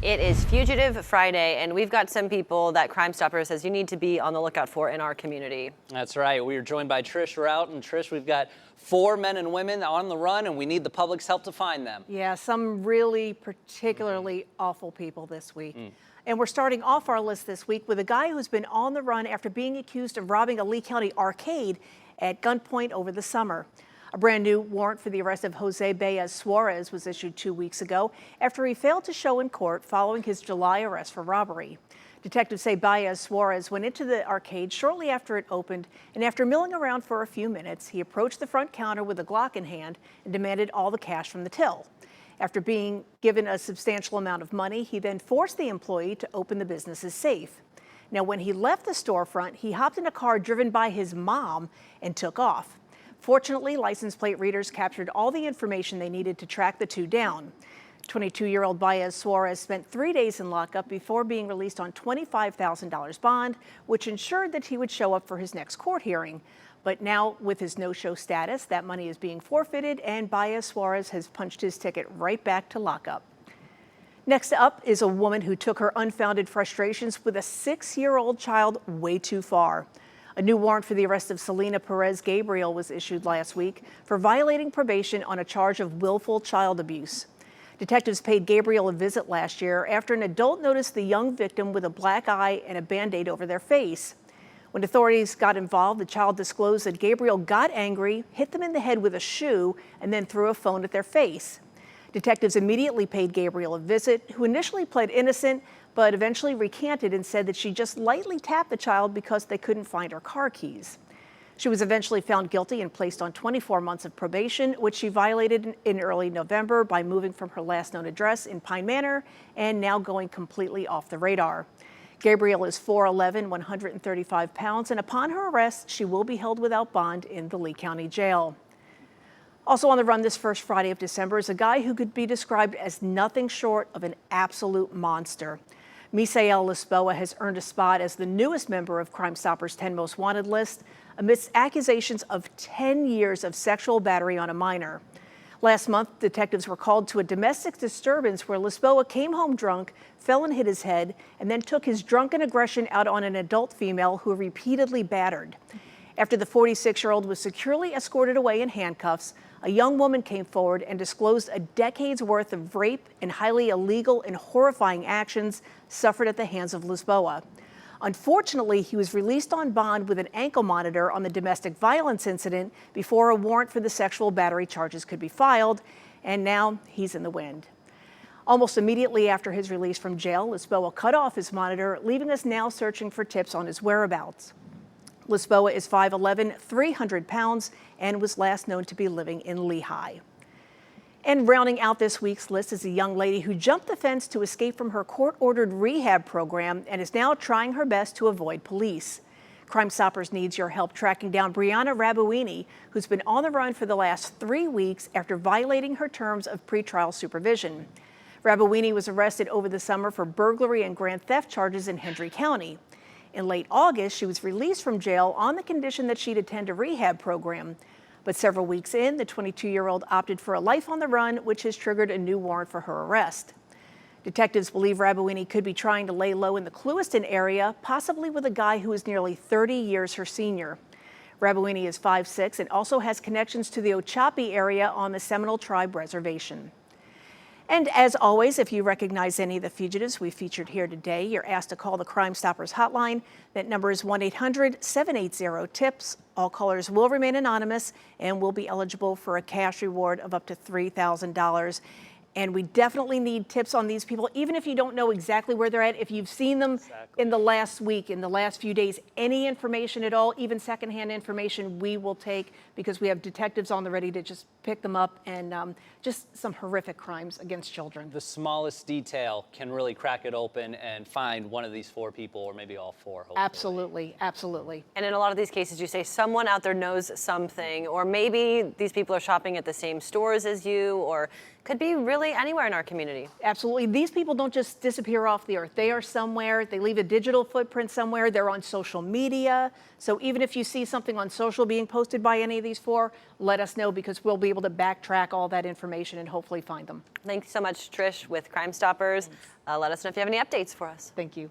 It is Fugitive Friday, and we've got some people that Crime Stoppers says you need to be on the lookout for in our community. That's right. We are joined by Trish Rout. And Trish, we've got 4 men and women on the run, and we need the public's help to find them. Yeah, some really particularly awful people this week. And we're starting off our list this week with a guy who's been on the run after being accused of robbing a Lee County arcade at gunpoint over the summer. A brand new warrant for the arrest of Jose Baez Suarez was issued 2 weeks ago after he failed to show in court following his July arrest for robbery. Detectives say Baez Suarez went into the arcade shortly after it opened, and after milling around for a few minutes, he approached the front counter with a Glock in hand and demanded all the cash from the till. After being given a substantial amount of money, he then forced the employee to open the business's safe. Now, when he left the storefront, he hopped in a car driven by his mom and took off. Fortunately, license plate readers captured all the information they needed to track the two down. 22-year-old Baez Suarez spent 3 days in lockup before being released on $25,000 bond, which ensured that he would show up for his next court hearing. But now, with his no-show status, that money is being forfeited, and Baez Suarez has punched his ticket right back to lockup. Next up is a woman who took her unfounded frustrations with a 6-year-old child way too far. A new warrant for the arrest of Selena Perez Gabriel was issued last week for violating probation on a charge of willful child abuse. Detectives paid Gabriel a visit last year after an adult noticed the young victim with a black eye and a Band-Aid over their face. When authorities got involved, the child disclosed that Gabriel got angry, hit them in the head with a shoe, and then threw a phone at their face. Detectives immediately paid Gabriel a visit, who initially pled innocent, but eventually recanted and said that she just lightly tapped the child because they couldn't find her car keys. She was eventually found guilty and placed on 24 months of probation, which she violated in early November by moving from her last known address in Pine Manor and now going completely off the radar. Gabriel is 4'11", 135 pounds, and upon her arrest, she will be held without bond in the Lee County Jail. Also on the run this first Friday of December is a guy who could be described as nothing short of an absolute monster. Misael Lisboa has earned a spot as the newest member of Crime Stoppers' 10 Most Wanted list amidst accusations of 10 years of sexual battery on a minor. Last month, detectives were called to a domestic disturbance where Lisboa came home drunk, fell and hit his head, and then took his drunken aggression out on an adult female who repeatedly battered. After the 46-year-old was securely escorted away in handcuffs, a young woman came forward and disclosed a decade's worth of rape and highly illegal and horrifying actions suffered at the hands of Lisboa. Unfortunately, he was released on bond with an ankle monitor on the domestic violence incident before a warrant for the sexual battery charges could be filed, and now he's in the wind. Almost immediately after his release from jail, Lisboa cut off his monitor, leaving us now searching for tips on his whereabouts. Lisboa is 5'11", 300 pounds, and was last known to be living in Lehigh. And rounding out this week's list is a young lady who jumped the fence to escape from her court-ordered rehab program and is now trying her best to avoid police. Crime Stoppers needs your help tracking down Brianna Rabuini, who's been on the run for the last 3 weeks after violating her terms of pretrial supervision. Rabuini was arrested over the summer for burglary and grand theft charges in Hendry County. In late August, she was released from jail on the condition that she'd attend a rehab program. But several weeks in, the 22-year-old opted for a life on the run, which has triggered a new warrant for her arrest. Detectives believe Rabuini could be trying to lay low in the Clewiston area, possibly with a guy who is nearly 30 years her senior. Rabuini is 5'6" and also has connections to the Ochapi area on the Seminole Tribe Reservation. And as always, if you recognize any of the fugitives we featured here today, you're asked to call the Crime Stoppers hotline. That number is 1-800-780-TIPS. All callers will remain anonymous and will be eligible for a cash reward of up to $3,000. And we definitely need tips on these people, even if you don't know exactly where they're at. If you've seen them in the last week, in the last few days, any information at all, even secondhand information, we will take, because we have detectives on the ready to just pick them up, and just some horrific crimes against children. The smallest detail can really crack it open and find one of these 4 people, or maybe all 4. Hopefully. Absolutely, absolutely. And in a lot of these cases, you say someone out there knows something, or maybe these people are shopping at the same stores as you, or could be really anywhere in our community. Absolutely. These people don't just disappear off the earth. They are somewhere. They leave a digital footprint somewhere. They're on social media. So even if you see something on social being posted by any of these four, let us know, because we'll be able to backtrack all that information and hopefully find them. Thanks so much, Trish, with Crime Stoppers. Let us know if you have any updates for us. Thank you.